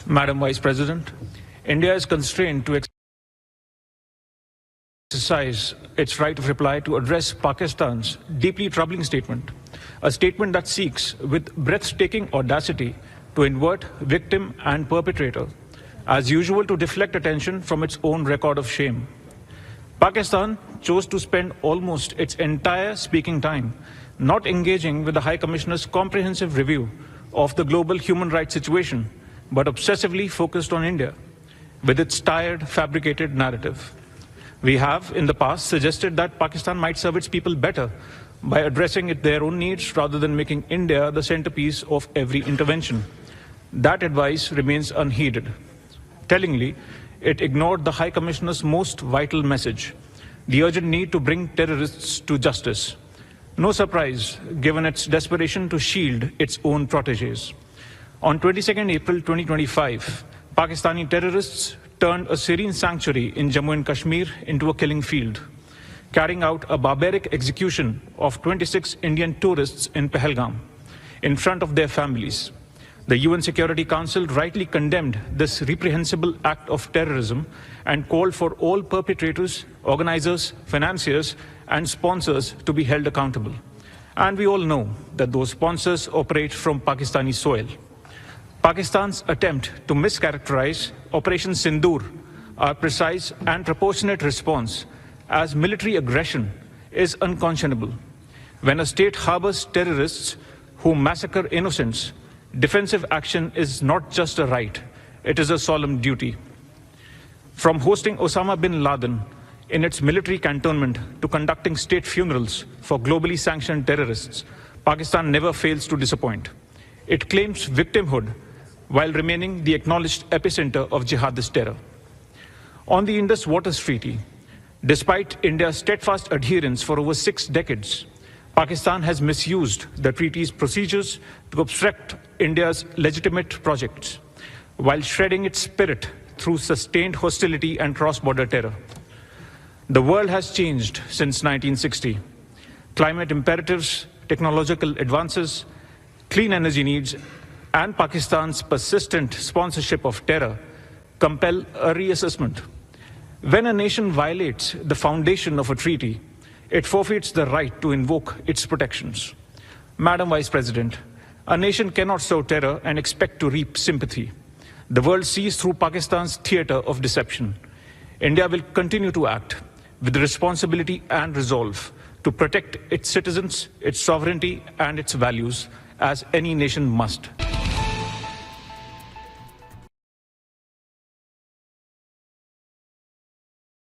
Madam Vice President, India is constrained to exercise its right of reply to address Pakistan's deeply troubling statement, a statement that seeks with breathtaking audacity to invert victim and perpetrator, as usual to deflect attention from its own record of shame. Pakistan chose to spend almost its entire speaking time not engaging with the High Commissioner's comprehensive review of the global human rights situation, but obsessively focused on India, with its tired, fabricated narrative. We have, in the past, suggested that Pakistan might serve its people better by addressing their own needs rather than making India the centerpiece of every intervention. That advice remains unheeded. Tellingly, it ignored the High Commissioner's most vital message, the urgent need to bring terrorists to justice. No surprise, given its desperation to shield its own protégés. On 22nd April 2025, Pakistani terrorists turned a serene sanctuary in Jammu and Kashmir into a killing field, carrying out a barbaric execution of 26 Indian tourists in Pahalgam in front of their families. The UN Security Council rightly condemned this reprehensible act of terrorism and called for all perpetrators, organizers, financiers, and sponsors to be held accountable. And we all know that those sponsors operate from Pakistani soil. Pakistan's attempt to mischaracterize Operation Sindoor, our precise and proportionate response, as military aggression is unconscionable. When a state harbors terrorists who massacre innocents, defensive action is not just a right, it is a solemn duty. From hosting Osama bin Laden in its military cantonment to conducting state funerals for globally sanctioned terrorists, Pakistan never fails to disappoint. It claims victimhood while remaining the acknowledged epicenter of jihadist terror. On the Indus Waters Treaty, despite India's steadfast adherence for over 6 decades, Pakistan has misused the treaty's procedures to obstruct India's legitimate projects, while shredding its spirit through sustained hostility and cross-border terror. The world has changed since 1960. Climate imperatives, technological advances, clean energy needs, and Pakistan's persistent sponsorship of terror compel a reassessment. When a nation violates the foundation of a treaty, it forfeits the right to invoke its protections. Madam Vice President, a nation cannot sow terror and expect to reap sympathy. The world sees through Pakistan's theater of deception. India will continue to act with responsibility and resolve to protect its citizens, its sovereignty, and its values, as any nation must.